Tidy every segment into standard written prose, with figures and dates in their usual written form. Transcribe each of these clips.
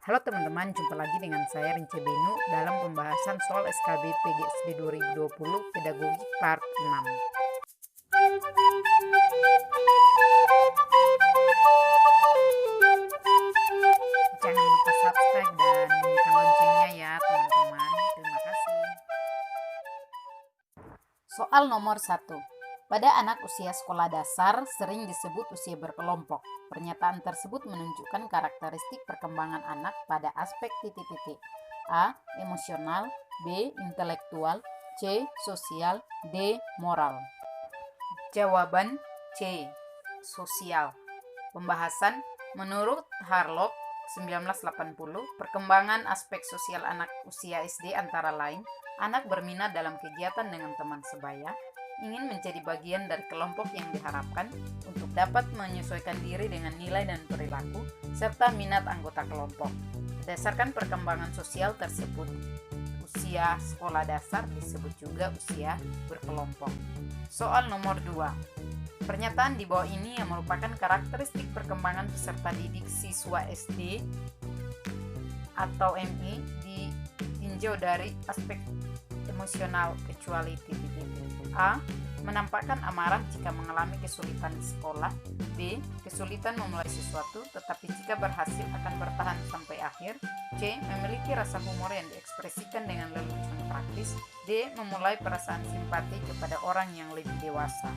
Halo teman-teman, jumpa lagi dengan saya Rince Benu dalam pembahasan soal SKB PGSD 2020 Pedagogi Part 6. Jangan lupa subscribe dan bunyikan loncengnya ya teman-teman. Terima kasih. Soal nomor 1. Pada anak usia sekolah dasar sering disebut usia berkelompok. Pernyataan tersebut menunjukkan karakteristik perkembangan anak pada aspek titik-titik. A. Emosional, B. Intelektual, C. Sosial, D. Moral. Jawaban C. Sosial. Pembahasan menurut Harlock 1980, perkembangan aspek sosial anak usia SD antara lain anak berminat dalam kegiatan dengan teman sebaya, ingin menjadi bagian dari kelompok yang diharapkan untuk dapat menyesuaikan diri dengan nilai dan perilaku, serta minat anggota kelompok. Berdasarkan perkembangan sosial tersebut, usia sekolah dasar disebut juga usia berkelompok. Soal nomor 2. Pernyataan di bawah ini yang merupakan karakteristik perkembangan peserta didik siswa SD atau MI ditinjau dari aspek emosional kecuali titik-titik. A. Menampakkan amarah jika mengalami kesulitan di sekolah. B. Kesulitan memulai sesuatu tetapi jika berhasil akan bertahan sampai akhir. C. Memiliki rasa humor yang diekspresikan dengan lelucon praktis. D. Memulai perasaan simpati kepada orang yang lebih dewasa.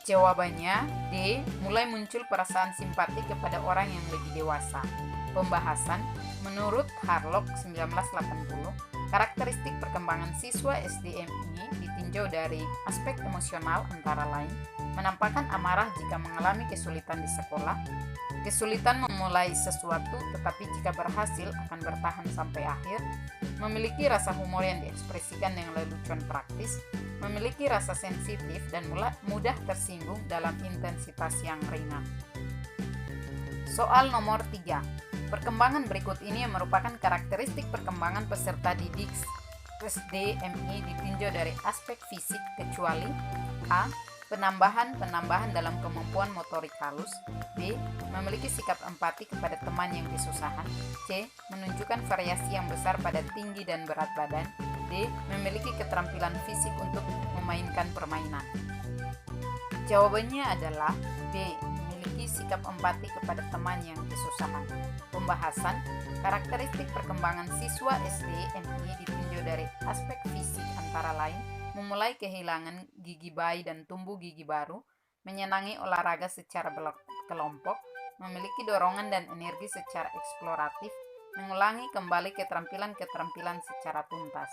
Jawabannya D. Mulai muncul perasaan simpati kepada orang yang lebih dewasa. Pembahasan menurut Harlock 1980, karakteristik perkembangan siswa SDMI ditinjau dari aspek emosional antara lain menampakkan amarah jika mengalami kesulitan di sekolah, kesulitan memulai sesuatu tetapi jika berhasil akan bertahan sampai akhir, memiliki rasa humor yang diekspresikan dengan lelucon praktis, memiliki rasa sensitif dan mudah tersinggung dalam intensitas yang ringan. Soal nomor 3. Perkembangan berikut ini yang merupakan karakteristik perkembangan peserta didik SDMI ditinjau dari aspek fisik kecuali A. Penambahan dalam kemampuan motorik halus. B. Memiliki sikap empati kepada teman yang kesusahan. C. Menunjukkan variasi yang besar pada tinggi dan berat badan. D. Memiliki keterampilan fisik untuk memainkan permainan. Jawabannya adalah B. Memiliki sikap empati kepada teman yang kesusahan. Pembahasan karakteristik perkembangan siswa SD MI ditinjau dari aspek fisik antara lain memulai kehilangan gigi bayi dan tumbuh gigi baru, menyenangi olahraga secara kelompok, memiliki dorongan dan energi secara eksploratif, mengulangi kembali keterampilan-keterampilan secara tuntas.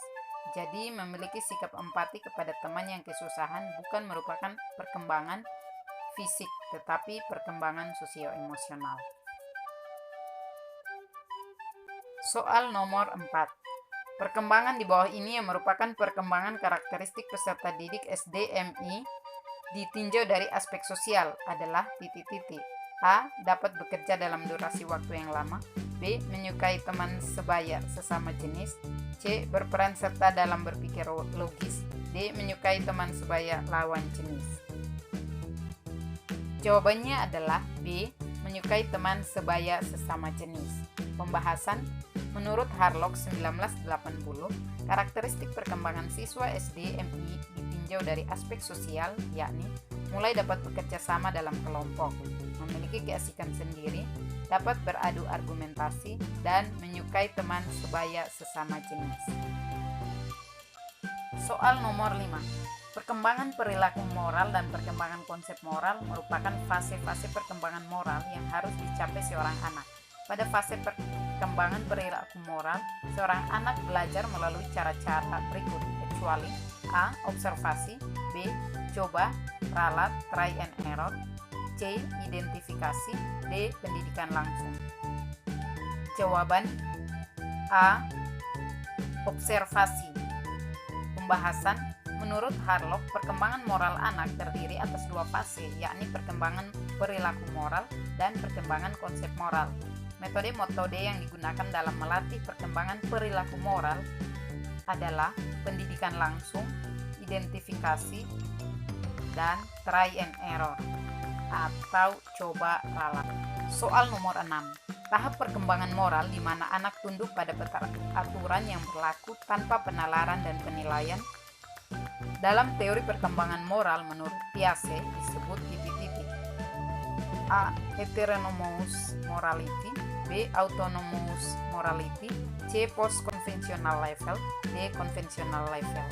Jadi, memiliki sikap empati kepada teman yang kesusahan bukan merupakan perkembangan fisik, tetapi perkembangan sosio-emosional. Soal nomor 4. Perkembangan di bawah ini yang merupakan perkembangan karakteristik peserta didik SDMI ditinjau dari aspek sosial adalah titik-titik. A. Dapat bekerja dalam durasi waktu yang lama. B. Menyukai teman sebaya sesama jenis. C. Berperan serta dalam berpikir logis. D. Menyukai teman sebaya lawan jenis. Jawabannya adalah B. Menyukai teman sebaya sesama jenis. Pembahasan menurut Harlock 1980, karakteristik perkembangan siswa SDMI ditinjau dari aspek sosial, yakni mulai dapat bekerja sama dalam kelompok, memiliki keasikan sendiri, dapat beradu argumentasi, dan menyukai teman sebaya sesama jenis. Soal nomor 5. Perkembangan perilaku moral dan perkembangan konsep moral merupakan fase-fase perkembangan moral yang harus dicapai seorang anak. Pada fase perkembangan perilaku moral, seorang anak belajar melalui cara-cara berikut, kecuali A. Observasi. B. Coba, ralat, try and error. C. Identifikasi. D. Pendidikan langsung. Jawaban A. Observasi. Pembahasan menurut Harlock, perkembangan moral anak terdiri atas dua fase, yakni perkembangan perilaku moral dan perkembangan konsep moral. Metode-metode yang digunakan dalam melatih perkembangan perilaku moral adalah pendidikan langsung, identifikasi, dan try and error atau coba ralat. Soal nomor 6. Tahap perkembangan moral di mana anak tunduk pada aturan yang berlaku tanpa penalaran dan penilaian. Dalam teori perkembangan moral menurut Piaget disebut titik-titik. A. Heteronomous morality. B. Autonomous morality. C. Post-conventional level. D. Conventional level.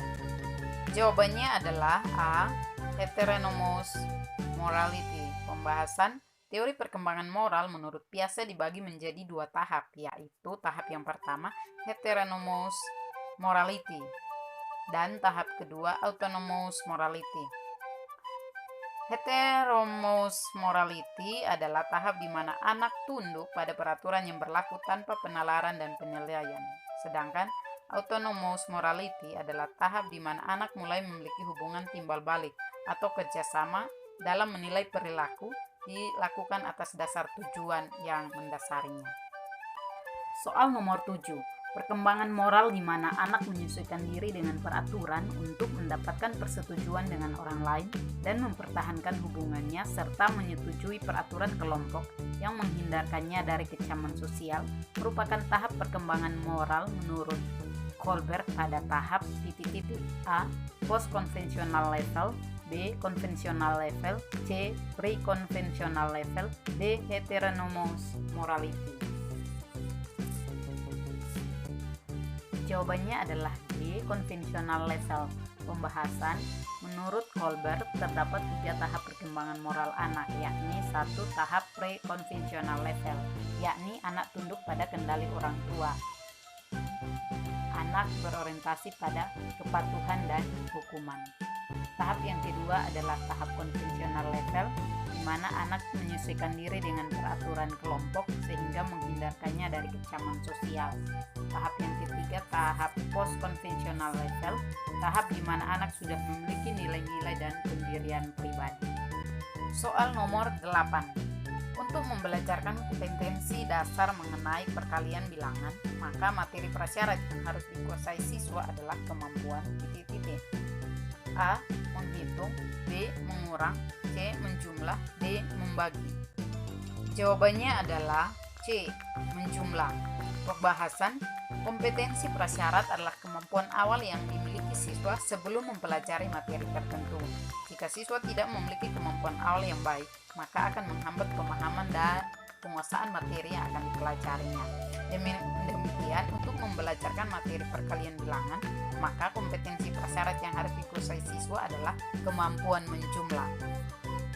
Jawabannya adalah A. Heteronomous morality. Pembahasan teori perkembangan moral menurut Piaget dibagi menjadi dua tahap, yaitu tahap yang pertama, heteronomous morality, dan tahap kedua, autonomous morality. Heteronomous morality adalah tahap di mana anak tunduk pada peraturan yang berlaku tanpa penalaran dan penilaian. Sedangkan autonomous morality adalah tahap di mana anak mulai memiliki hubungan timbal balik atau kerjasama dalam menilai perilaku dilakukan atas dasar tujuan yang mendasarinya. Soal nomor 7. Perkembangan moral di mana anak menyesuaikan diri dengan peraturan untuk mendapatkan persetujuan dengan orang lain dan mempertahankan hubungannya serta menyetujui peraturan kelompok yang menghindarkannya dari kecaman sosial merupakan tahap perkembangan moral menurut Colbert pada tahap titik-titik. A. Post-conventional level. B. Conventional level. C. Pre-conventional level. D. Heteronomous morality. Jawabannya adalah D. Conventional level. Pembahasan menurut Colbert terdapat 3 tahap perkembangan moral anak, yakni 1. Tahap pre-conventional level, yakni anak tunduk pada kendali orang tua. Anak berorientasi pada kepatuhan dan hukuman. Tahap yang kedua adalah tahap konvensional level, di mana anak menyesuaikan diri dengan peraturan kelompok sehingga menghindarkannya dari kecaman sosial. Tahap yang ketiga, tahap post-konvensional level, tahap di mana anak sudah memiliki nilai-nilai dan pendirian pribadi. Soal nomor 8. Untuk membelajarkan kompetensi dasar mengenai perkalian bilangan, maka materi prasyarat yang harus dikuasai siswa adalah kemampuan titik-titik. A. Menghitung. B. Mengurang. C. Menjumlah. D. Membagi. Jawabannya adalah C. Menjumlah. Pembahasan kompetensi prasyarat adalah kemampuan awal yang dimiliki siswa sebelum mempelajari materi tertentu. Jika siswa tidak memiliki kemampuan awal yang baik, maka akan menghambat pemahaman dan penguasaan materi yang akan dipelajarinya. Demikian, untuk membelajarkan materi perkalian bilangan, maka kompetensi prasyarat yang harus dikuasai siswa adalah kemampuan menjumlah.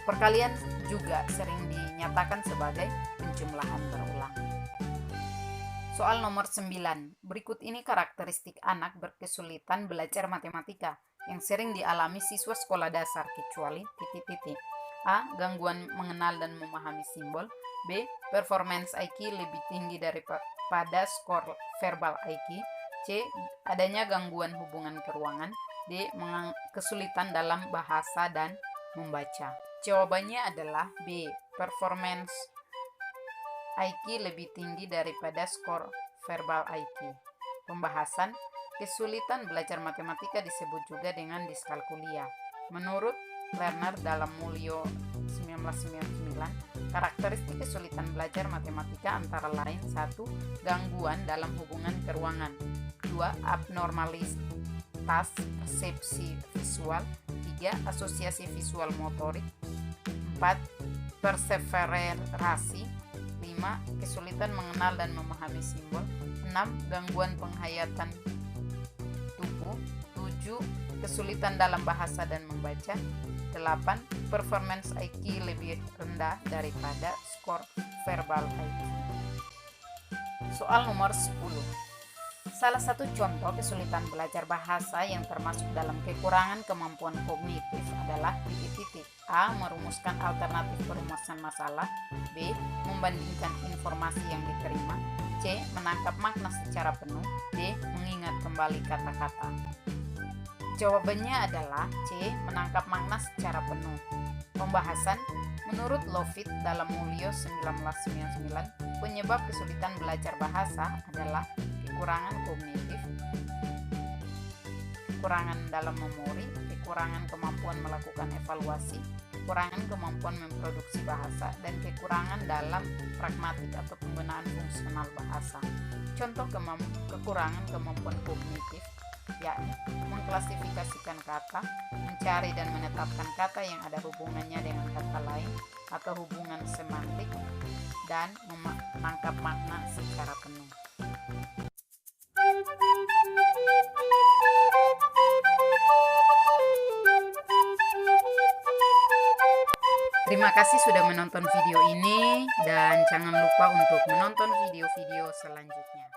Perkalian juga sering dinyatakan sebagai penjumlahan berulang. Soal nomor 9. Berikut ini karakteristik anak berkesulitan belajar matematika yang sering dialami siswa sekolah dasar kecuali titik-titik. A. Gangguan mengenal dan memahami simbol. B. Performance IQ lebih tinggi daripada skor verbal IQ. C. Adanya gangguan hubungan keruangan. D. Kesulitan dalam bahasa dan membaca. Jawabannya adalah B. Performance IQ lebih tinggi daripada skor verbal IQ. Pembahasan kesulitan belajar matematika disebut juga dengan diskalkulia. Menurut Lerner dalam Mulyo 1999, karakteristik kesulitan belajar matematika antara lain 1. Gangguan dalam hubungan keruangan. 2. Abnormalitas persepsi visual. 3. Asosiasi visual motorik. 4. Perseverasi. 5. Kesulitan mengenal dan memahami simbol. 6. Gangguan penghayatan tubuh. 7. Kesulitan dalam bahasa dan membaca. 8. Performance IQ lebih rendah daripada skor verbal IQ. Soal nomor 10. Salah satu contoh kesulitan belajar bahasa yang termasuk dalam kekurangan kemampuan kognitif adalah titik-titik. A. Merumuskan alternatif perumusan masalah. B. Membandingkan informasi yang diterima. C. Menangkap makna secara penuh. D. Mengingat kembali kata-kata. Jawabannya adalah C. Menangkap makna secara penuh. Pembahasan menurut Lovett dalam Mulyo 1999, penyebab kesulitan belajar bahasa adalah kekurangan kognitif. kekurangan dalam memori, kekurangan kemampuan melakukan evaluasi, kekurangan kemampuan memproduksi bahasa, dan kekurangan dalam pragmatik atau penggunaan fungsional bahasa. Contoh kekurangan kemampuan kognitif yakni mengklasifikasikan kata, mencari dan menetapkan kata yang ada hubungannya dengan kata lain atau hubungan semantik, dan menangkap makna secara penuh. Terima kasih sudah menonton video ini dan jangan lupa untuk menonton video-video selanjutnya.